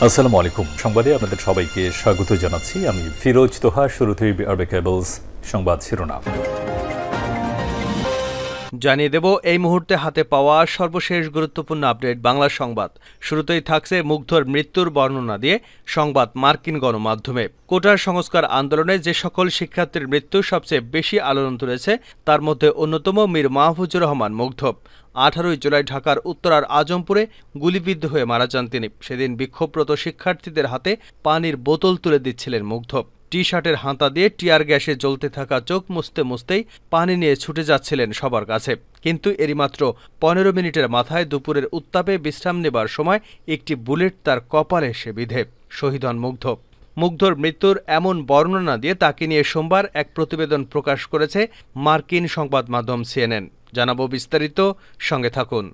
আসসালামু আলাইকুম। সংবাদে আপনাদের সবাইকে স্বাগত জানাচ্ছি। আমি ফিরোজ তোহা। শুরুতেই আরবে কেবলস সংবাদ শিরোনাম জানিয়ে দেব এই মুহূর্তে হাতে পাওয়া সর্বশেষ গুরুত্বপূর্ণ আপডেট বাংলা সংবাদ। শুরুতেই থাকছে মুগ্ধর মৃত্যুর বর্ণনা দিয়ে সংবাদ মার্কিন গণমাধ্যমে। কোটার সংস্কার আন্দোলনে যে সকল শিক্ষার্থীর মৃত্যু সবচেয়ে বেশি আলোড়ন তুলেছে তার মধ্যে অন্যতম মীর মাহফুজুর রহমান মুগ্ধ। 18 জুলাই ঢাকার উত্তরার আজমপুরে গুলিবিদ্ধ হয়ে মারা যান তিনি। সেদিন বিক্ষোভরত শিক্ষার্থীদের হাতে পানির বোতল তুলে দিচ্ছিলেন মুগ্ধ। টি শার্টের হাতা দিয়ে টিয়ার গ্যাসে জ্বলতে থাকা চোখ মুছতে মুছতেই পানি নিয়ে ছুটে যাচ্ছিলেন সবার কাছে। কিন্তু এরই মাত্র 15 মিনিটের মাথায় দুপুরের উত্তাপে বিশ্রাম নেবার সময় একটি বুলেট তার কপালে এসে বিঁধে শহীদ হন মুগ্ধ। মুগ্ধর মৃত্যুর এমন বর্ণনা দিয়ে তাকে নিয়ে সোমবার এক প্রতিবেদন প্রকাশ করেছে মার্কিন সংবাদ মাধ্যম CNN। জানাবো বিস্তারিত, সঙ্গে থাকুন।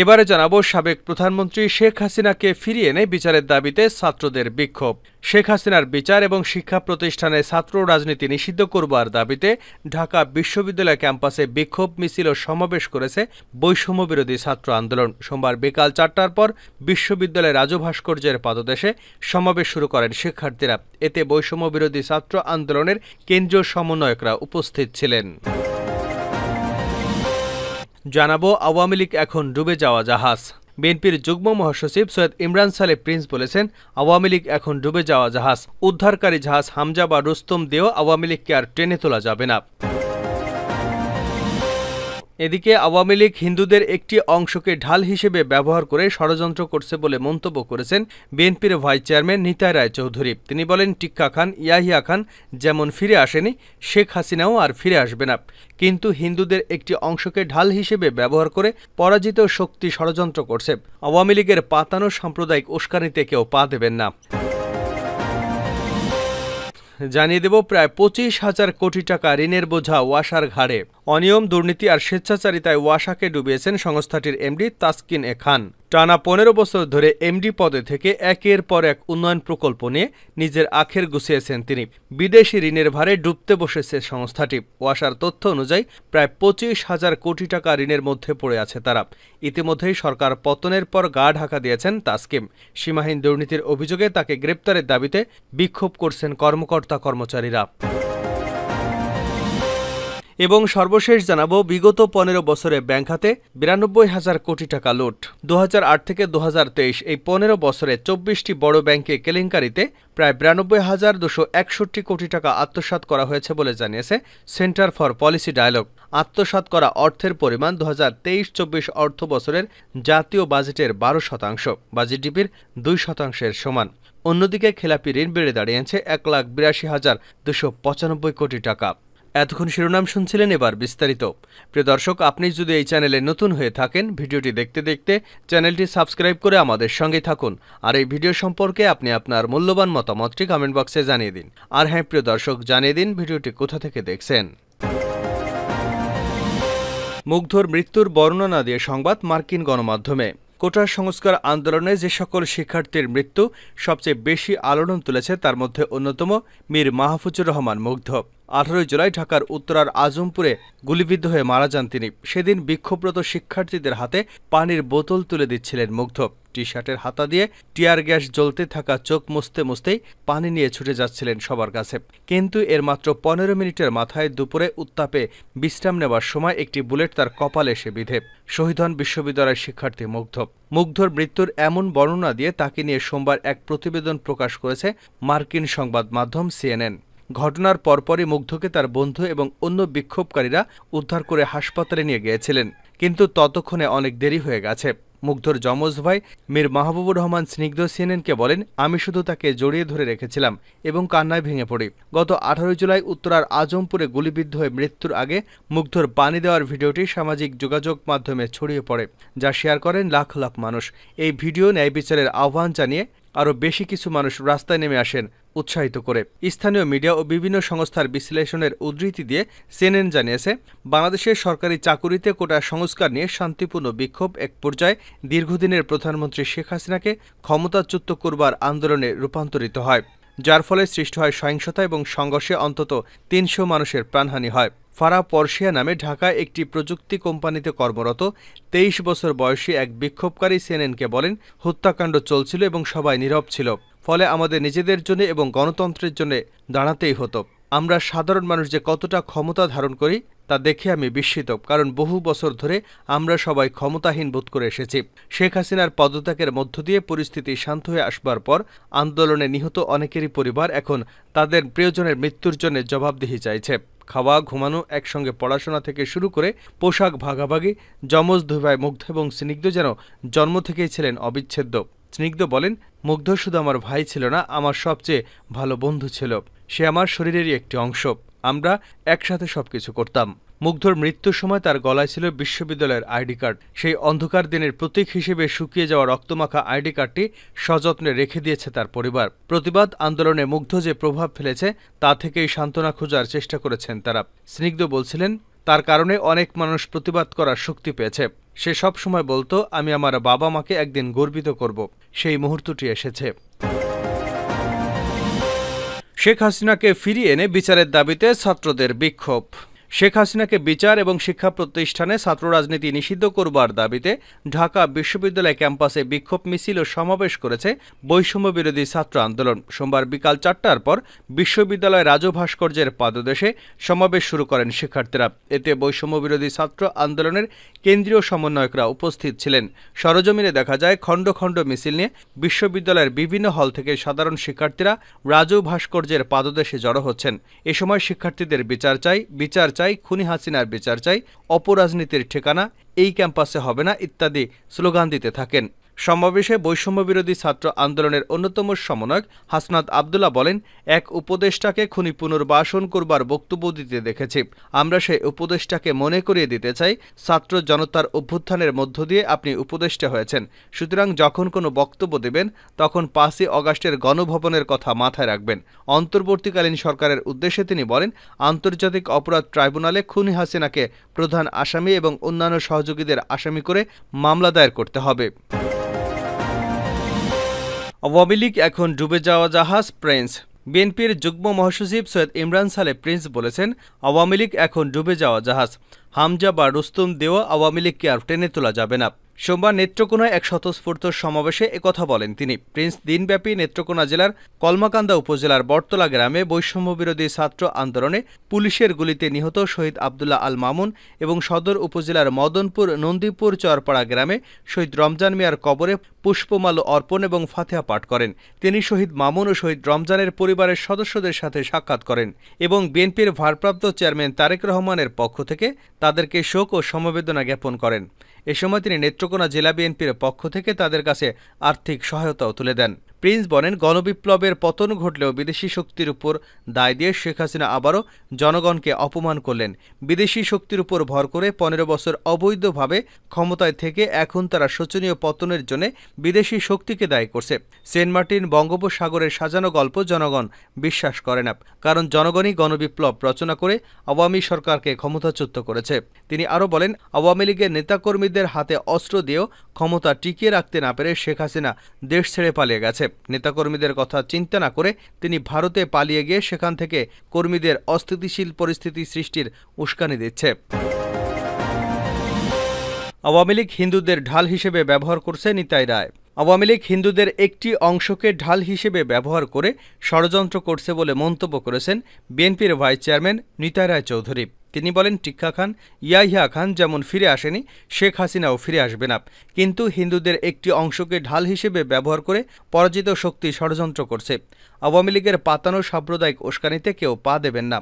এবারে জানাবো সাবেক প্রধানমন্ত্রী শেখ হাসিনাকে ফিরিয়ে এনে বিচারের দাবিতে ছাত্রদের বিক্ষোভ। শেখ হাসিনার বিচার এবং শিক্ষা প্রতিষ্ঠানে ছাত্র রাজনীতি নিষিদ্ধ করবার দাবিতে ঢাকা বিশ্ববিদ্যালয় ক্যাম্পাসে বিক্ষোভ মিছিল ও সমাবেশ করেছে বৈষম্য বিরোধী ছাত্র আন্দোলন। সোমবার বিকাল 4টার পর বিশ্ববিদ্যালয়ের রাজু ভাস্কর্যের পাদদেশে সমাবেশ শুরু করেন শিক্ষার্থীরা। এতে বৈষম্য বিরোধী ছাত্র আন্দোলনের কেন্দ্রীয় সমন্বয়করা উপস্থিত ছিলেন। জানাবো আওয়ামী লীগ এখন ডুবে যাওয়া জাহাজ। বিএনপির যুগ্ম মহাসচিব সৈয়দ ইমরান সালে প্রিন্স বলেছেন, আওয়ামী লীগ এখন ডুবে যাওয়া জাহাজ। উদ্ধারকারী জাহাজ হামজা বা রুস্তম দিয়েও আওয়ামী লীগকে আর টেনে তোলা যাবে না। এদিকে আওয়ামী লীগ হিন্দুদের একটি অংশকে ঢাল হিসেবে ব্যবহার করে ষড়যন্ত্র করছে বলে মন্তব্য করেছেন বিএনপির ভাইস চেয়ারম্যান নিতাই রায় চৌধুরী। তিনি বলেন, টিক্কা খান, ইয়াহিয়া খান যেমন ফিরে আসেনি, শেখ হাসিনাও আর ফিরে আসবে না। কিন্তু হিন্দুদের একটি অংশকে ঢাল হিসেবে ব্যবহার করে পরাজিত শক্তি ষড়যন্ত্র করছে। আওয়ামী লীগের পাতানো সাম্প্রদায়িক উস্কানিতে কেউ পা দেবেন না। জানিয়ে দেব প্রায় 25,000 কোটি টাকা ঋণের বোঝা ওয়াসার ঘাড়ে। অনিয়ম, দুর্নীতি আর স্বেচ্ছাচারিতায় ওয়াসাকে ডুবিয়েছেন সংস্থাটির এমডি তাসকিন এ খান। টানা 15 বছর ধরে এমডি পদে থেকে একের পর এক উন্নয়ন প্রকল্প নিয়ে নিজের আখের গুছিয়েছেন তিনি। বিদেশি ঋণের ভারে ডুবতে বসেছে সংস্থাটি। ওয়াসার তথ্য অনুযায়ী প্রায় 25,000 কোটি টাকা ঋণের মধ্যে পড়ে আছে তারা। ইতিমধ্যেই সরকার পতনের পর গা ঢাকা দিয়েছেন তাসকিম। সীমাহীন দুর্নীতির অভিযোগে তাকে গ্রেপ্তারের দাবিতে বিক্ষোভ করছেন কর্মকর্তা-কর্মচারীরা। এবং সর্বশেষ জানাবো বিগত 15 বছরে ব্যাংক খাতে 92,000 কোটি টাকা লুট। 2008 থেকে 2023 এই 15 বছরে 24টি বড় ব্যাংকে কেলেঙ্কারিতে প্রায় 92,261 কোটি টাকা আত্মসাৎ করা হয়েছে বলে জানিয়েছে সেন্টার ফর পলিসি ডায়ালগ। আত্মসাৎ করা অর্থের পরিমাণ 2023-24 অর্থ বছরের জাতীয় বাজেটের 12%, বাজেট ডিপির 2%-এর সমান। অন্যদিকে খেলাপি ঋণ বেড়ে দাঁড়িয়েছে 1,82,295 কোটি টাকা। এতক্ষণ শিরোনাম শুনছিলেন, এবার বিস্তারিত। প্রিয় দর্শক, আপনি যদি এই চ্যানেলে নতুন হয়ে থাকেন, ভিডিওটি দেখতে দেখতে চ্যানেলটি সাবস্ক্রাইব করে আমাদের সঙ্গে থাকুন। আর এই ভিডিও সম্পর্কে আপনি আপনার মূল্যবান মতামতটি কমেন্ট বক্সে জানিয়ে দিন। আর হ্যাঁ প্রিয় দর্শক, জানিয়ে দিন ভিডিওটি কোথা থেকে দেখছেন। মুগ্ধর মৃত্যুর বর্ণনা দিয়ে সংবাদ মার্কিন গণমাধ্যমে। কোটার সংস্কার আন্দোলনে যে সকল শিক্ষার্থীর মৃত্যু সবচেয়ে বেশি আলোড়ন তুলেছে তার মধ্যে অন্যতম মীর মাহফুজুর রহমান মুগ্ধ। 18 জুলাই ঢাকার উত্তরার আজমপুরে গুলিবিদ্ধ হয়ে মারা যান তিনি। সেদিন বিক্ষোভরত শিক্ষার্থীদের হাতে পানির বোতল তুলে দিচ্ছিলেন মুগ্ধ। টি শার্টের হাতা দিয়ে টিয়ার গ্যাস জ্বলতে থাকা চোখ মুছতে মুছতেই পানি নিয়ে ছুটে যাচ্ছিলেন সবার কাছে। কিন্তু এর মাত্র 15 মিনিটের মাথায় দুপুরে উত্তাপে বিশ্রাম নেবার সময় একটি বুলেট তার কপালে এসে বিঁধে শহীদ হন বিশ্ববিদ্যালয়ের শিক্ষার্থী মুগ্ধ। মুগ্ধর মৃত্যুর এমন বর্ণনা দিয়ে তাকে নিয়ে সোমবার এক প্রতিবেদন প্রকাশ করেছে মার্কিন সংবাদ মাধ্যম CNN। ঘটনার পরপরই মুগ্ধকে তার বন্ধু এবং অন্য বিক্ষোভকারীরা উদ্ধার করে হাসপাতালে নিয়ে গিয়েছিলেন, কিন্তু ততক্ষণে অনেক দেরি হয়ে গেছে। মুগ্ধর যমজ ভাই মীর মাহবুবুর রহমান স্নিগ্ধ CNN-কে বলেন, আমি শুধু তাকে জড়িয়ে ধরে রেখেছিলাম এবং কান্নায় ভেঙে পড়ি। গত 18 জুলাই উত্তরার আজমপুরে গুলিবিদ্ধ হয়ে মৃত্যুর আগে মুগ্ধর পানি দেওয়ার ভিডিওটি সামাজিক যোগাযোগ মাধ্যমে ছড়িয়ে পড়ে, যা শেয়ার করেন লাখ লাখ মানুষ। এই ভিডিও ন্যায় বিচারের আহ্বান জানিয়ে আরও বেশি কিছু মানুষ রাস্তায় নেমে আসেন উৎসাহিত করে। স্থানীয় মিডিয়া ও বিভিন্ন সংস্থার বিশ্লেষণের উদ্ধৃতি দিয়ে CNN জানিয়েছে, বাংলাদেশের সরকারি চাকুরিতে কোটা সংস্কার নিয়ে শান্তিপূর্ণ বিক্ষোভ এক পর্যায়ে দীর্ঘদিনের প্রধানমন্ত্রী শেখ হাসিনাকে ক্ষমতাচ্যুত করবার আন্দোলনে রূপান্তরিত হয়, যার ফলে সৃষ্টি হয় সহিংসতা এবং সংঘর্ষে অন্তত 300 মানুষের প্রাণহানি হয়। ফারা পরশিয়া নামে ঢাকায় একটি প্রযুক্তি কোম্পানিতে কর্মরত ২৩ বছর বয়সী এক বিক্ষোভকারী সিএনএনকে বলেন, হত্যাকাণ্ড চলছিল এবং সবাই নীরব ছিল, ফলে আমাদের নিজেদের জন্য এবং গণতন্ত্রের জন্য দাঁড়াতেই হতো। আমরা সাধারণ মানুষ যে কতটা ক্ষমতা ধারণ করি তা দেখে আমি বিস্মিত, কারণ বহু বছর ধরে আমরা সবাই ক্ষমতাহীন বোধ করে এসেছি। শেখ হাসিনার পদত্যাগের মধ্য দিয়ে পরিস্থিতি শান্ত হয়ে আসবার পর আন্দোলনে নিহত অনেকেরই পরিবার এখন তাদের প্রিয়জনের মৃত্যুর জন্য জবাবদিহি চাইছে। খাওয়া, ঘুমানো, একসঙ্গে পড়াশোনা থেকে শুরু করে পোশাক ভাগাভাগি, যমজ দুই ভাই মুগ্ধ এবং স্নিগ্ধ যেন জন্ম থেকেই ছিলেন অবিচ্ছেদ্য। স্নিগ্ধ বলেন, মুগ্ধ শুধু আমার ভাই ছিল না, আমার সবচেয়ে ভালো বন্ধু ছিল। সে আমার শরীরেরই একটি অংশ। আমরা একসাথে সবকিছু করতাম। মুগ্ধর মৃত্যুর সময় তার গলায় ছিল বিশ্ববিদ্যালয়ের আইডি কার্ড। সেই অন্ধকার দিনের প্রতীক হিসেবে শুকিয়ে যাওয়া রক্তমাখা আইডি কার্ডটি সযত্নে রেখে দিয়েছে তার পরিবার। প্রতিবাদ আন্দোলনে মুগ্ধ যে প্রভাব ফেলেছে তা থেকেই সান্ত্বনা খোঁজার চেষ্টা করেছেন তারা। স্নিগ্ধ বলছিলেন, তার কারণে অনেক মানুষ প্রতিবাদ করার শক্তি পেয়েছে। সে সব সময় বলতো, আমি আমার বাবা মাকে একদিন গর্বিত করব। সেই মুহূর্তটি এসেছে। শেখ হাসিনাকে ফিরিয়ে এনে বিচারের দাবিতে ছাত্রদের বিক্ষোভ। শেখ হাসিনাকে বিচার এবং শিক্ষা প্রতিষ্ঠানে ছাত্র রাজনীতি নিষিদ্ধ করবার দাবিতে ঢাকা বিশ্ববিদ্যালয় ক্যাম্পাসে বিক্ষোভ মিছিল ও সমাবেশ করেছে বৈষম্য বিরোধী ছাত্র আন্দোলন। সোমবার বিকাল ৪টার পর বিশ্ববিদ্যালয় রাজু ভাস্কর্যের পাদদেশে সমাবেশ শুরু করেন শিক্ষার্থীরা। এতে বৈষম্য বিরোধী ছাত্র আন্দোলনের কেন্দ্রীয় সমন্বয়করা উপস্থিত ছিলেন। সরজমিনে দেখা যায়, খণ্ড খণ্ড মিছিল নিয়ে বিশ্ববিদ্যালয়ের বিভিন্ন হল থেকে সাধারণ শিক্ষার্থীরা রাজু ভাস্কর্যের পাদদেশে জড়ো হচ্ছেন। এ সময় শিক্ষার্থীদের বিচার চাই, বিচার চাই, খুনি হাসিনার বিচার চাই, অপরাজনীতির ঠিকানা এই ক্যাম্পাসে হবে না ইত্যাদি স্লোগান দিতে থাকেন। সমাবেশে বৈষম্য বিরোধী ছাত্র আন্দোলনের অন্যতম সমন্বয়ক হাসনাত আবদুল্লাহ বলেন, এক উপদেষ্টাকে খুনি পুনর্বাসন করবার বক্তব্য দিতে দেখেছি। আমরা সেই উপদেষ্টাকে মনে করিয়ে দিতে চাই, ছাত্র জনতার অভ্যুত্থানের মধ্য দিয়ে আপনি উপদেষ্টা হয়েছেন। সুতরাং যখন কোনো বক্তব্য দেবেন তখন ৫ই অগাস্টের গণভবনের কথা মাথায় রাখবেন। অন্তর্বর্তীকালীন সরকারের উদ্দেশ্যে তিনি বলেন, আন্তর্জাতিক অপরাধ ট্রাইব্যুনালে খুনি হাসিনাকে প্রধান আসামি এবং অন্যান্য সহযোগীদের আসামি করে মামলা দায়ের করতে হবে। আওয়ামী লীগ এখন ডুবে যাওয়া জাহাজ প্রিন্স। বিএনপির যুগ্ম মহাসচিব সৈয়দ ইমরান সালে প্রিন্স বলেছেন, আওয়ামী লীগ এখন ডুবে যাওয়া জাহাজ। হামজা বা রুস্তম দেওয়া আওয়ামী লীগকে আর টেনে তোলা যাবে না। সোমবার নেত্রকোনায় এক স্বতঃস্ফূর্ত সমাবেশে একথা বলেন তিনি। প্রিন্স দিনব্যাপী নেত্রকোনা জেলার কলমাকান্দা উপজেলার বটতলা গ্রামে বৈষম্য বিরোধী ছাত্র আন্দোলনে পুলিশের গুলিতে নিহত শহীদ আবদুল্লাহ আল মামুন এবং সদর উপজেলার মদনপুর নন্দীপুর চরপাড়া গ্রামে শহীদ রমজান মিয়ার কবরে পুষ্পমাল্য অর্পণ এবং ফাতিহা পাঠ করেন। তিনি শহীদ মামুন ও শহীদ রমজানের পরিবারের সদস্যদের সাথে সাক্ষাৎ করেন এবং বিএনপির ভারপ্রাপ্ত চেয়ারম্যান তারেক রহমানের পক্ষ থেকে তাদেরকে শোক ও সমবেদনা জ্ঞাপন করেন। এ সময় তিনি নেত্রকোনা জেলা বিএনপির পক্ষ থেকে তাদের কাছে আর্থিক সহায়তাও তুলে দেন। প্রিন্স বলেন, গণবিপ্লবের পতন ঘটলেও বিদেশি শক্তির উপর দায় দিয়ে শেখ হাসিনা আবারও জনগণকে অপমান করলেন। বিদেশি শক্তির উপর ভর করে ১৫ বছর অবৈধভাবে ক্ষমতায় থেকে এখন তারা শোচনীয় পতনের জন্য বিদেশি শক্তিকে দায়ী করছে। সেন্ট মার্টিন বঙ্গোপসাগরের সাজানো গল্প জনগণ বিশ্বাস করে না, কারণ জনগণই গণবিপ্লব রচনা করে আওয়ামী সরকারকে ক্ষমতাচ্যুত করেছে। তিনি আরও বলেন, আওয়ামী লীগের নেতাকর্মীদের হাতে অস্ত্র দিয়েও ক্ষমতা টিকিয়ে রাখতে না পেরে শেখ হাসিনা দেশ ছেড়ে পালিয়ে গেছে। নেতাকর্মীদের কথা চিন্তা না করে তিনি ভারতে পালিয়ে গিয়ে সেখান থেকে কর্মীদের অস্থিতিশীল পরিস্থিতি সৃষ্টির উস্কানি দিচ্ছে। আওয়ামী লীগ হিন্দুদের ঢাল হিসেবে ব্যবহার করছে নিতাই রায়। আওয়ামী লীগ হিন্দুদের একটি অংশকে ঢাল হিসেবে ব্যবহার করে ষড়যন্ত্র করছে বলে মন্তব্য করেছেন বিএনপির ভাইস চেয়ারম্যান নিতাই রায় চৌধুরী। তিনি বলেন, টিক্কা খান, ইয়াহিয়া খান যেমন ফিরে আসেনি, শেখ হাসিনাও ফিরে আসবে না। কিন্তু হিন্দুদের একটি অংশকে ঢাল হিসেবে ব্যবহার করে পরাজিত শক্তি ষড়যন্ত্র করছে। আওয়ামী লীগের পাতানো সাম্প্রদায়িক উস্কানিতে কেউ পা দেবেন না।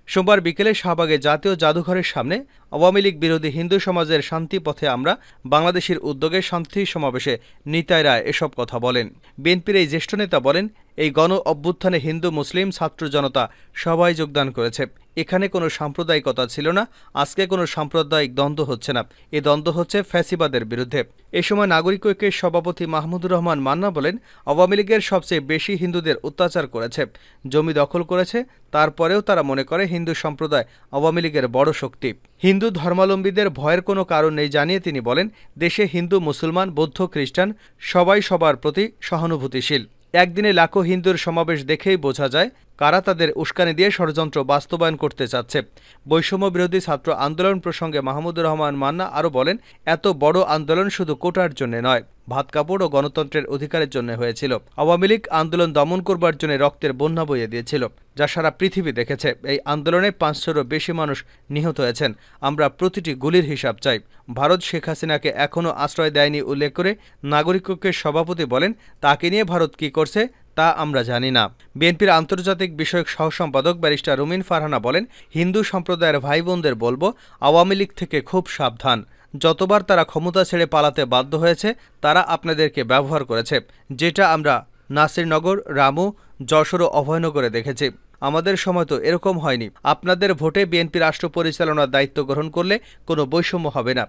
সোমবার বিকেলে শাহবাগে জাতীয় জাদুঘরের সামনে আওয়ামী লীগ বিরোধী হিন্দু সমাজের শান্তি পথে আমরা বাংলাদেশের উদ্যোগে শান্তি সমাবেশে নিতাই রায় এসব কথা বলেন। বিএনপির এই জ্যেষ্ঠ নেতা বলেন, এই গণ অভ্যুত্থানে হিন্দু মুসলিম ছাত্র জনতা সবাই যোগদান করেছে। এখানে কোনো সাম্প্রদায়িকতা ছিল না, আজকে কোনো সাম্প্রদায়িক দ্বন্দ্ব হচ্ছে না, এ দ্বন্দ্ব হচ্ছে ফ্যাসিবাদের বিরুদ্ধে। এ সময় নাগরিক ঐক্যের সভাপতি মাহমুদুর রহমান মান্না বলেন, আওয়ামী লীগের সবচেয়ে বেশি হিন্দুদের অত্যাচার করেছে, জমি দখল করেছে, তারপরেও তারা মনে করে হিন্দু সম্প্রদায় আওয়ামী লীগের বড় শক্তি। হিন্দু ধর্মাবলম্বীদের ভয়ের কোনো কারণ নেই জানিয়ে তিনি বলেন, দেশে হিন্দু মুসলমান বৌদ্ধ খ্রিস্টান সবাই সবার প্রতি সহানুভূতিশীল। একদিনে লাখো হিন্দুর সমাবেশ দেখেই বোঝা যায় কারা তাদের উস্কানি দিয়ে ষড়যন্ত্র বাস্তবায়ন করতে চাচ্ছে। বৈষম্য বিরোধী ছাত্র আন্দোলন প্রসঙ্গে মাহমুদুর রহমান মান্না আরও বলেন, এত বড় আন্দোলন শুধু কোটার জন্য নয়, ভাত কাপড় ও গণতন্ত্রের অধিকারের জন্য হয়েছিল। আওয়ামী লীগ আন্দোলন দমন করবার জন্য রক্তের বন্যা বইয়ে দিয়েছিল, যা সারা পৃথিবী দেখেছে। এই আন্দোলনে 500-রও বেশি মানুষ নিহত হয়েছেন। আমরা প্রতিটি গুলির হিসাব চাই। ভারত শেখ হাসিনাকে এখনও আশ্রয় দেয়নি উল্লেখ করে নাগরিক ঐক্যের সভাপতি বলেন, তাকে নিয়ে ভারত কী করছে তা আমরা জানি না। বিএনপির আন্তর্জাতিক বিষয়ক সহসম্পাদক ব্যারিস্টার রুমিন ফারহানা বলেন, হিন্দু সম্প্রদায়ের ভাই বোনদের বলবো, আওয়ামী লীগ থেকে খুব সাবধান। যতবার তারা ক্ষমতা ছেড়ে পালাতে বাধ্য হয়েছে, তারা আপনাদেরকে ব্যবহার করেছে, যেটা আমরা নাসিরনগর, রামু, যশোর ও অভয়নগরে দেখেছি। আমাদের সময় তো এরকম হয়নি। আপনাদের ভোটে বিএনপি রাষ্ট্র পরিচালনার দায়িত্ব গ্রহণ করলে কোনো বৈষম্য হবে না।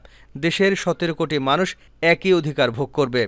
দেশের 17 কোটি মানুষ একই অধিকার ভোগ করবে।